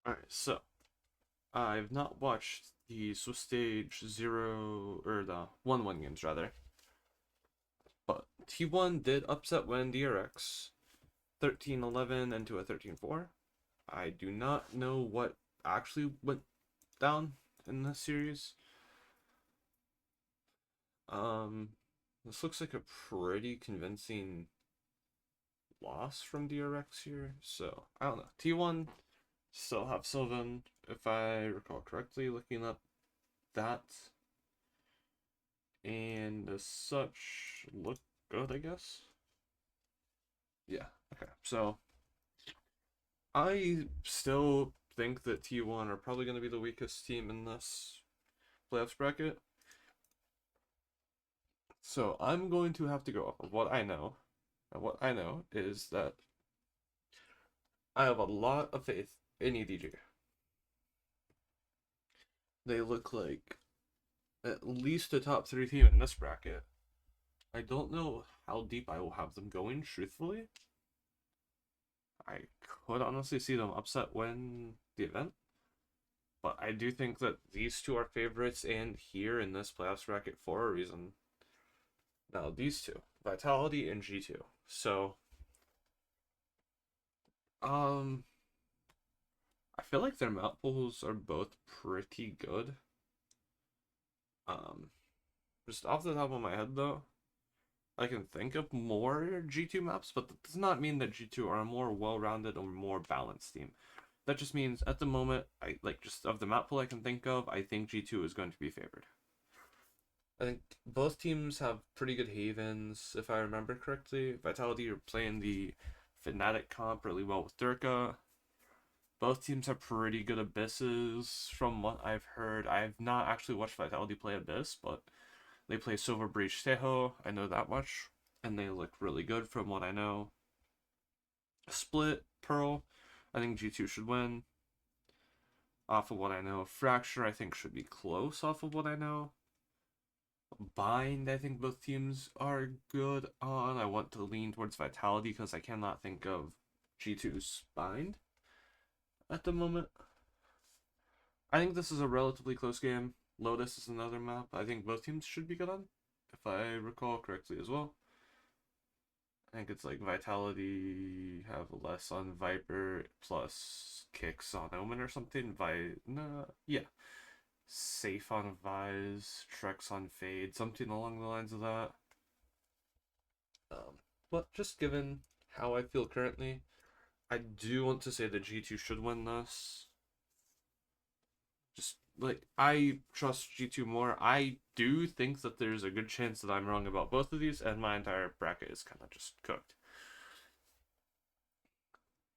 Alright, so I've not watched the Swiss Stage 0 or the 1-1 games rather, but T1 did upset win DRX 13-11 into a 13-4. I do not know what actually went down in this series. Um this looks like a pretty convincing loss from DRX here. So, I don't know. T1 still have Sylvan, if I recall correctly, looking up that. And as such, look good, I guess. Yeah, okay. So, I still think that T1 are probably going to be the weakest team in this playoffs bracket. So, I'm going to have to go off of what I know. And what I know is that I have a lot of faith in EDG. They look like at least a top three team in this bracket. I don't know how deep I will have them going, truthfully. I could honestly see them upset win the event, but I do think that these two are favorites and here in this playoffs bracket for a reason. Now, these two, Vitality and G2. So, um, I feel like their map pools are both pretty good. Um, just off the top of my head though, I can think of more G2 maps, but that does not mean that G2 are a more well-rounded or more balanced team. That just means at the moment, I like just of the map pool I can think of, I think G2 is going to be favored. I think both teams have pretty good havens, if I remember correctly. Vitality are playing the Fnatic comp really well with Durka. Both teams have pretty good abysses from what I've heard. I've not actually watched Vitality play Abyss, but they play Silver Breach Teho. I know that much. And they look really good from what I know. Split, Pearl, I think G2 should win. Off of what I know. Fracture, I think, should be close off of what I know. Bind, I think both teams are good on. I want to lean towards Vitality because I cannot think of G2's Bind at the moment. I think this is a relatively close game. Lotus is another map I think both teams should be good on, if I recall correctly as well. I think it's like Vitality have less on Viper plus kicks on Omen or something. Yeah. Safe on Vise, Trex on Fade, something along the lines of that. But just given how I feel currently, I do want to say that G2 should win this. Just like I trust G2 more. I do think that there's a good chance that I'm wrong about both of these, and my entire bracket is kind of just cooked.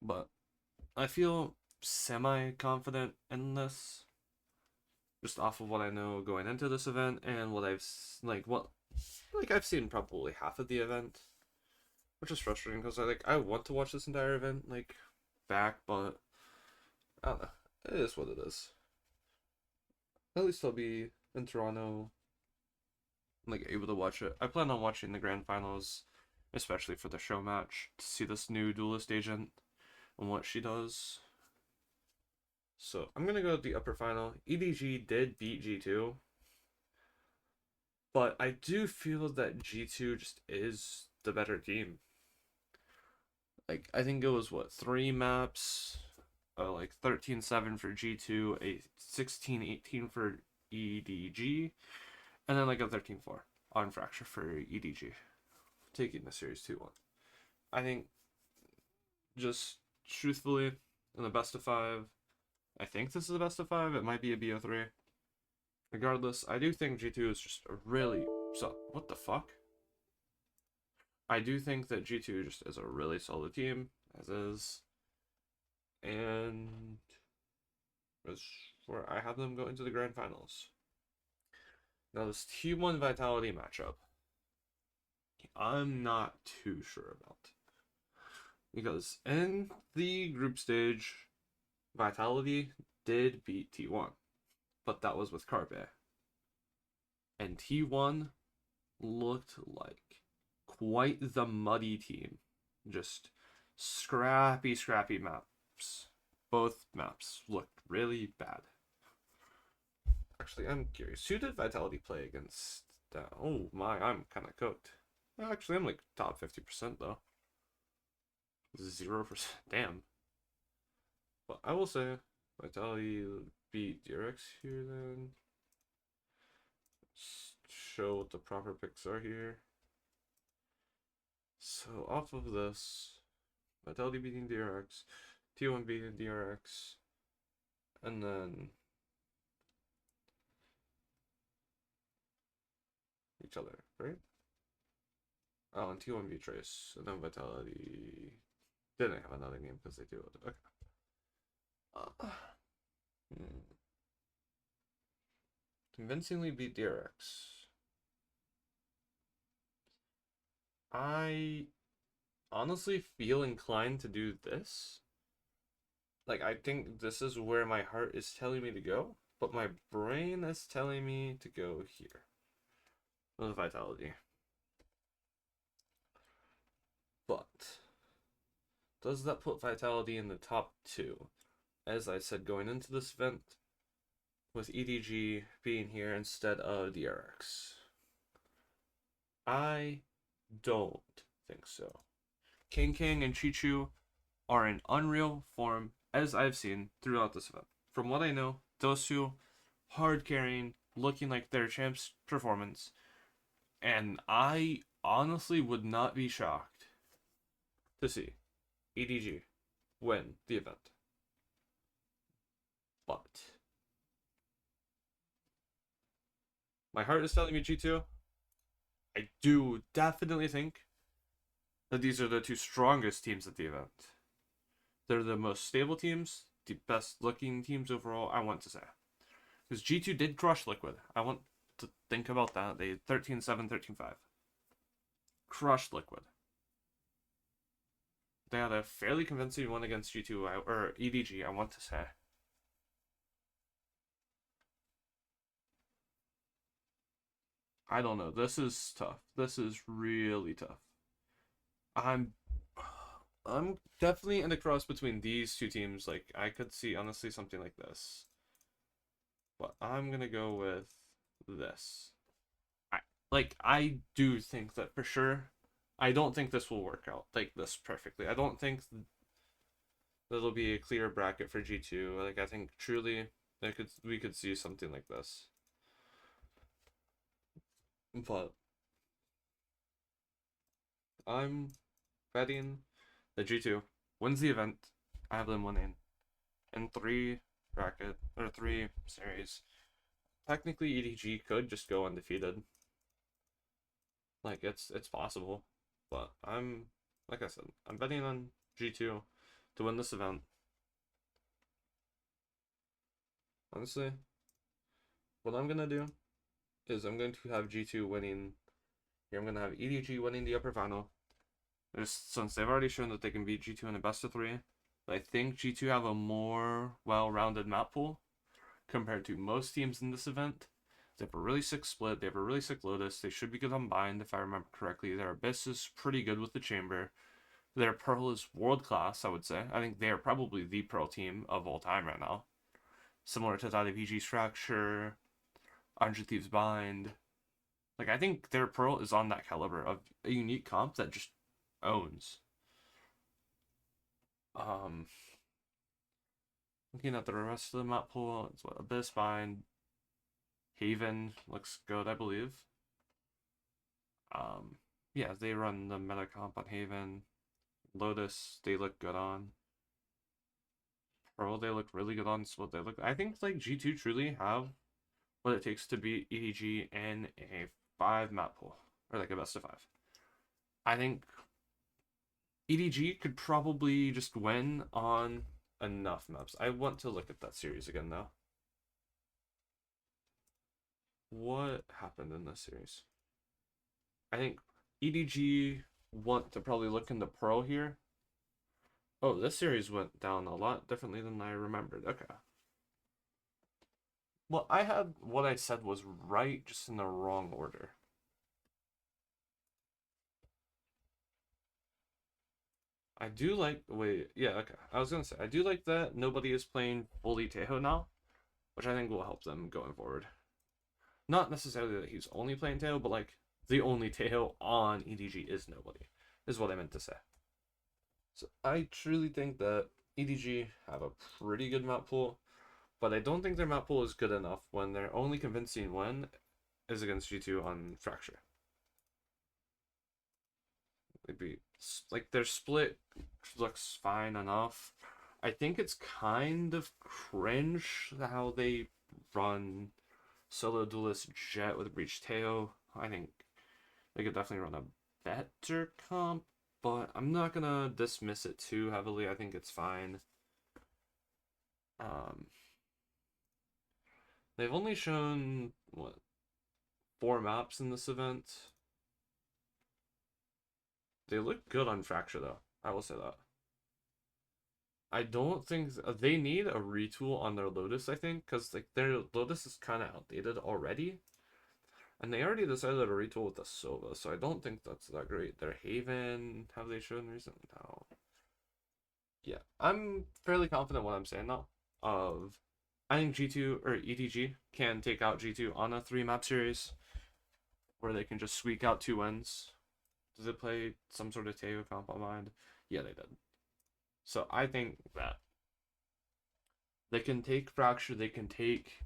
But I feel semi confident in this, just off of what I know going into this event and what I've seen probably half of the event, which is frustrating because I want to watch this entire event back, but I don't know. It is what it is. At least I'll be in Toronto, able to watch it. I plan on watching the grand finals, especially for the show match, to see this new duelist agent and what she does. So I'm gonna go with the upper final. EDG did beat G2, but I do feel that G2 just is the better team. I think it was what, three maps, 13-7 for G2, a 16-18 for EDG, and then a 13-4 on Fracture for EDG, taking the series 2-1. I think, just truthfully, in the best of five, I think this is the best of five. It might be a BO3. Regardless, I do think G2 is just a really what the fuck? I do think that G2 just is a really solid team, as is. And as where I have them go into the grand finals. Now this T1 Vitality matchup, I'm not too sure about. Because in the group stage, Vitality did beat T1, but that was with Carpe. And T1 looked like quite the muddy team. Just scrappy maps. both maps looked really bad. Actually, I'm curious. Who did Vitality play against? Oh my, I'm kind of cooked. Actually, I'm like top 50% though. 0%. Damn. But I will say, Vitality beat DRX here then. Let's show what the proper picks are here. So off of this, Vitality beating DRX, T1 beating DRX, and then each other, right? Oh, and T1 beat Trace, and then Vitality didn't have another game because they do it. Okay. Convincingly beat DRX. I honestly feel inclined to do this. Like, I think this is where my heart is telling me to go, but my brain is telling me to go here. With Vitality. But does that put Vitality in the top 2? As I said going into this event, with EDG being here instead of DRX. I don't think so. King and Chichu are in unreal form, as I've seen throughout this event. From what I know, those two hard carrying, looking like their champs' performance, and I honestly would not be shocked to see EDG win the event. But my heart is telling me G2. I do definitely think that these are the two strongest teams at the event. They're the most stable teams, the best looking teams overall, I want to say. Because G2 did crush Liquid. I want to think about that. They 13-7, 13-5. Crushed Liquid. They had a fairly convincing one against G2, or EDG, I want to say. I don't know. This is tough. This is really tough. I'm I'm definitely in the cross between these two teams. Like, I could see honestly something like this. But I'm gonna go with this. I do think that for sure. I don't think this will work out like this perfectly. I don't think there'll be a clear bracket for G2. Like, I think truly we could see something like this. But I'm betting that G2 wins the event. I have them winning in 3 series. Technically, EDG could just go undefeated. Like, it's possible, but like I said, I'm betting on G2 to win this event. Honestly, what I'm gonna do is I'm going to have G2 winning. Here, I'm gonna have EDG winning the upper final. Since they've already shown that they can beat G2 in a best of 3, I think G2 have a more well-rounded map pool compared to most teams in this event. They have a really sick split. They have a really sick Lotus. They should be good on Bind, if I remember correctly. Their Abyss is pretty good with the Chamber. Their Pearl is world class, I would say. I think they are probably the Pearl team of all time right now. Similar to that of EG's Fracture, 100 Thieves Bind. Like, I think their Pearl is on that caliber of a unique comp that just owns. Looking at the rest of the map pool, it's what Abyss Bind, Haven looks good, I believe. Yeah, they run the meta comp on Haven. Lotus, they look good on. Pearl, they look really good on. So what they look, I think like G2 truly have what it takes to beat EDG in a 5 map pool, or like a best of 5. I think EDG could probably just win on enough maps. I want to look at that series again though. What happened in this series? I think EDG want to probably look into Pearl here. Oh, this series went down a lot differently than I remembered. Okay. Well, I had what I said was right, just in the wrong order. I do like wait, yeah, okay. I was gonna say I do like that nobody is playing fully Tejo now, which I think will help them going forward. Not necessarily that he's only playing Tejo, but like the only Tejo on EDG is nobody, is what I meant to say. So I truly think that EDG have a pretty good map pool, but I don't think their map pool is good enough when their only convincing win is against G2 on Fracture. Maybe like their split looks fine enough. I think it's kind of cringe how they run solo duelist Jet with Breach Teo. I think they could definitely run a better comp, but I'm not gonna dismiss it too heavily. I think it's fine. Um, they've only shown what 4 maps in this event. They look good on Fracture though. I will say that. I don't think they need a retool on their Lotus. I think because like their Lotus is kind of outdated already, and they already decided to retool with the Sova, so I don't think that's that great. Their Haven, have they shown recently? No. Yeah, I'm fairly confident what I'm saying now. Of, I think G2 or EDG can take out G2 on a 3 map series, where they can just squeak out 2 wins. Did they play some sort of Teo comp on mind? Yeah, they did. So I think that they can take Fracture, they can take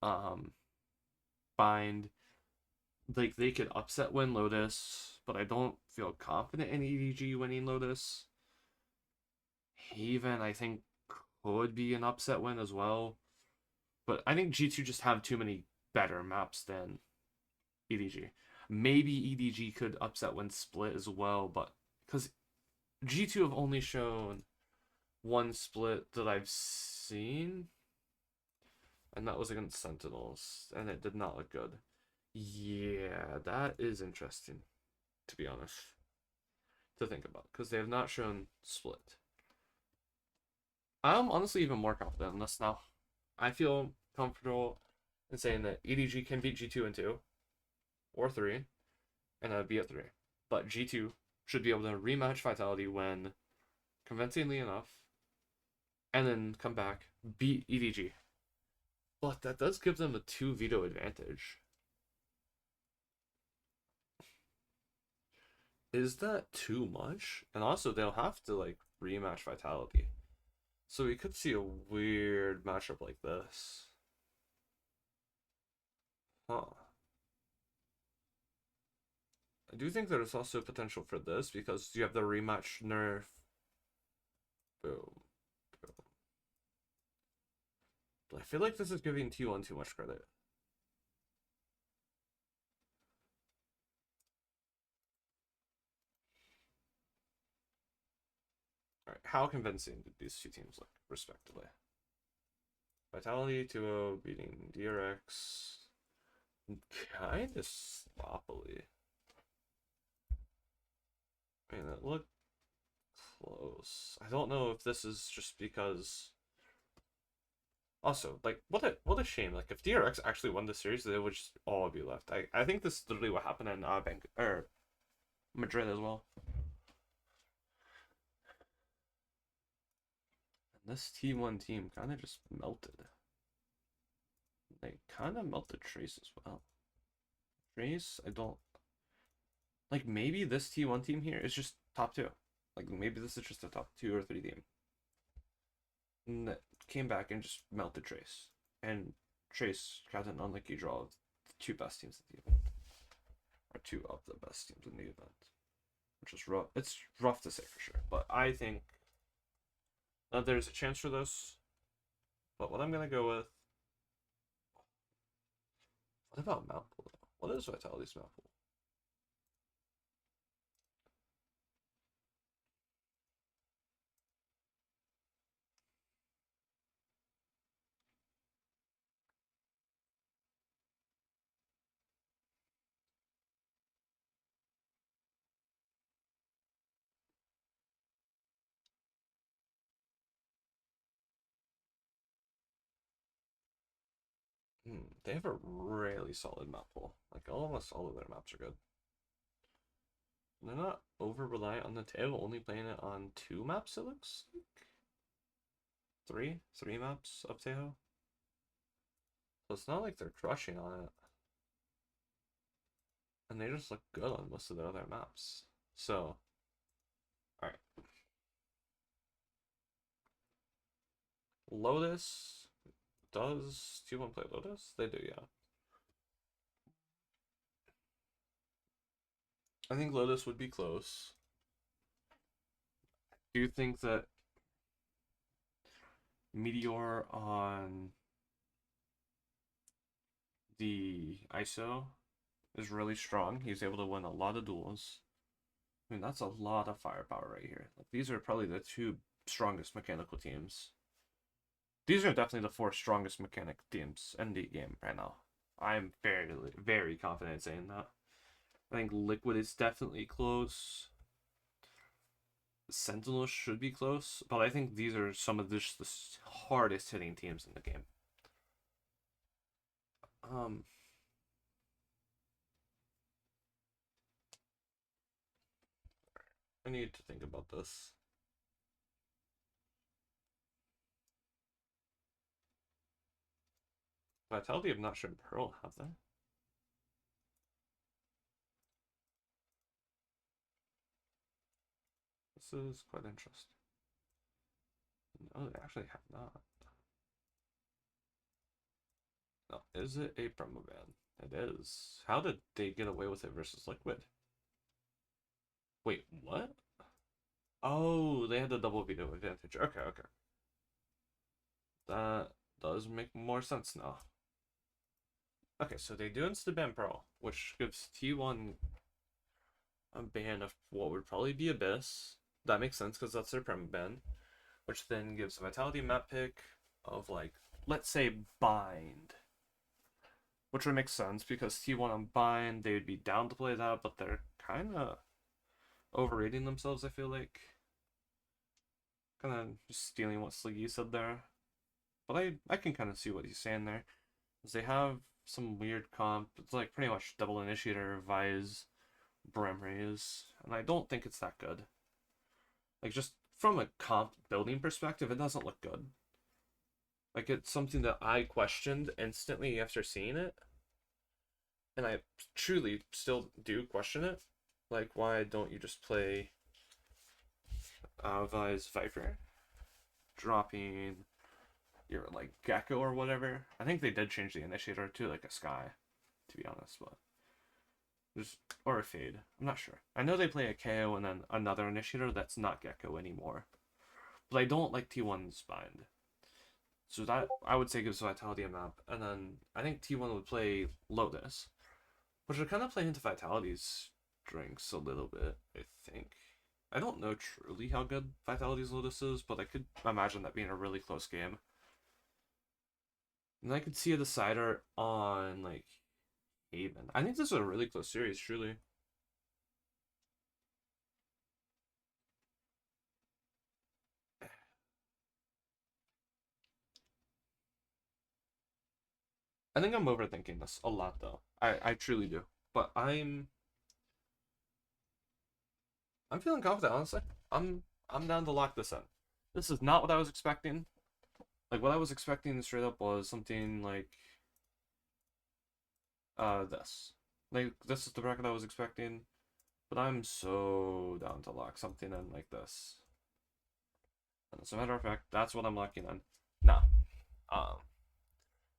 um Bind, like they could upset win Lotus, but I don't feel confident in EDG winning Lotus. Haven, I think, could be an upset win as well. But I think G2 just have too many better maps than EDG. Maybe EDG could upset win Split as well, but because G2 have only shown 1 split that I've seen, and that was against Sentinels, and it did not look good. Yeah, that is interesting, to be honest, to think about, because they have not shown Split. I'm honestly even more confident in this now. I feel comfortable in saying that EDG can beat G2 in 2 or 3, and that'd be a 3. But G2 should be able to rematch Vitality when convincingly enough, and then come back, beat EDG. But that does give them a 2 veto advantage. Is that too much? And also, they'll have to like rematch Vitality. So we could see a weird matchup like this. Huh. I do think there's also potential for this because you have the rematch nerf. Boom. Boom. But I feel like this is giving T1 too much credit. Alright, how convincing did these 2 teams look, respectively? Vitality 2-0 beating DRX. Kind of sloppily. I mean, it looked close. I don't know if this is just because. Also, like, what a shame. Like, if DRX actually won the series, they would just all be left. I think this is literally what happened in Bangkok or Madrid as well. And this T1 team kind of just melted. They kind of melted Trace as well. Trace, I don't like. Maybe this T1 team here is just top 2. Like, maybe this is just a top 2 or 3 team. And that came back and just melted Trace. And Trace got an unlucky draw of the 2 best teams in the event. Or 2 of the best teams in the event. Which is rough. It's rough to say for sure. But I think that there's a chance for this. But what I'm going to go with. What about map pool? What is Vitality's map pool? They have a really solid map pool. Like almost all of their maps are good. They're not over reliant on the table, only playing it on 2 maps, it looks like. Three maps of Tejo. So it's not like they're crushing on it. And they just look good on most of the other maps. So, alright. Lotus. Does T1 play Lotus? They do, yeah. I think Lotus would be close. Do you think that Meteor on the ISO is really strong? He's able to win a lot of duels. I mean, that's a lot of firepower right here. Like, these are probably the 2 strongest mechanical teams. These are definitely the 4 strongest mechanic teams in the game right now. I'm very, very confident in saying that. I think Liquid is definitely close. Sentinel should be close, but I think these are some of the hardest hitting teams in the game. I need to think about this. Vitality, I'm not sure Pearl have that. This is quite interesting. No, they actually have not. No, is it a promo ban? It is. How did they get away with it versus Liquid? Wait, what? Oh, they had the double veto advantage. Okay, okay. That does make more sense now. Okay, so they do insta ban Pearl, which gives T1 a ban of what would probably be Abyss. That makes sense because that's their perma ban, which then gives a Vitality map pick of, like, let's say Bind, which would make sense because T1 on Bind, they would be down to play that, but they're kind of overrating themselves, I feel like. Kind of just stealing what Sliggy said there. But I can kind of see what he's saying there. Because they have some weird comp. It's like pretty much double initiator, Vise, Bremraze, and I don't think it's that good. Like, just from a comp building perspective, it doesn't look good. Like, it's something that I questioned instantly after seeing it. And I truly still do question it. Like, why don't you just play Vise Viper? Dropping your, like, Gecko or whatever. I think they did change the initiator to, like, a Sky, to be honest, but just, or a Fade. I'm not sure. I know they play a KO and then another initiator that's not Gecko anymore. But I don't like T1's Bind. So that, I would say, gives Vitality a map. And then I think T1 would play Lotus, which would kind of play into Vitality's strengths a little bit, I think. I don't know truly how good Vitality's Lotus is, but I could imagine that being a really close game. And I could see a decider on, like, Haven. I think this is a really close series, truly. I think I'm overthinking this a lot, though. I truly do. But I'm feeling confident, honestly. I'm down to lock this in. This is not what I was expecting. Like, what I was expecting straight up was something like this. Like, this is the bracket I was expecting. But I'm so down to lock something in like this. And as a matter of fact, that's what I'm locking in. Now,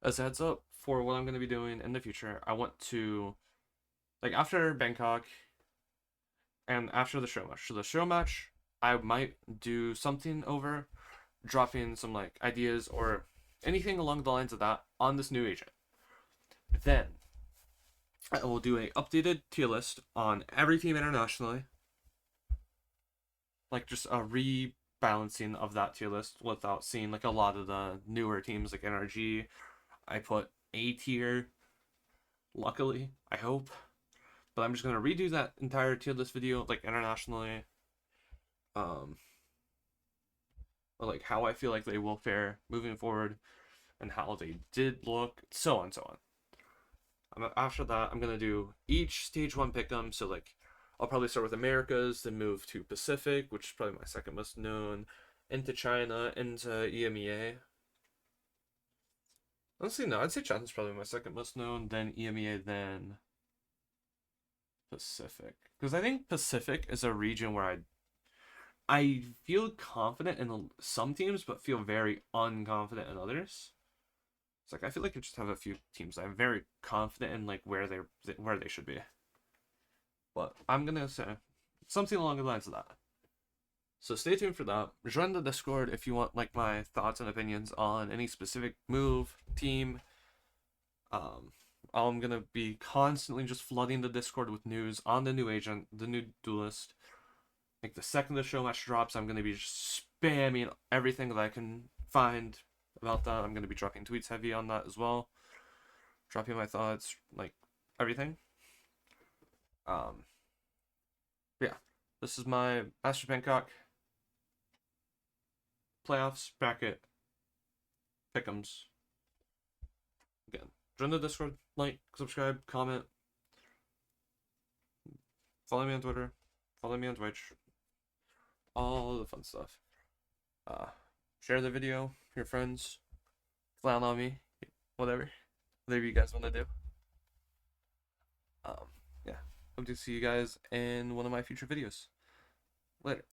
as a heads up for what I'm going to be doing in the future, I want to, like, after Bangkok and after the show match. So the show match, I might do something over, dropping some, like, ideas or anything along the lines of that on this new agent. Then I will do a updated tier list on every team internationally, like just a rebalancing of that tier list without seeing, like, a lot of the newer teams like NRG. I put A tier, luckily, I hope. But I'm just gonna redo that entire tier list video, like, internationally. Like, how I feel like they will fare moving forward and how they did look, so on, so on. After that, I'm gonna do each stage 1 pick'em. So, like, I'll probably start with Americas, then move to Pacific, which is probably my second most known, into China, into EMEA. Honestly, no, I'd say China's probably my second most known, then EMEA, then Pacific. Because I think Pacific is a region where I feel confident in some teams, but feel very unconfident in others. It's like I feel like I just have a few teams I'm very confident in, like where they should be. But I'm gonna say something along the lines of that. So stay tuned for that. Join the Discord if you want like my thoughts and opinions on any specific move, team. I'm gonna be constantly just flooding the Discord with news on the new agent, the new duelist. Like the second the show match drops, I'm gonna be just spamming everything that I can find about that. I'm gonna be dropping tweets heavy on that as well. Dropping my thoughts, like everything. Um, yeah, this is my Master Bangkok playoffs bracket pick'ems. Again, join the Discord, like, subscribe, comment, follow me on Twitter, follow me on Twitch, all the fun stuff. Share the video, with your friends, clown on me, whatever you guys want to do. Yeah, hope to see you guys in one of my future videos. Later.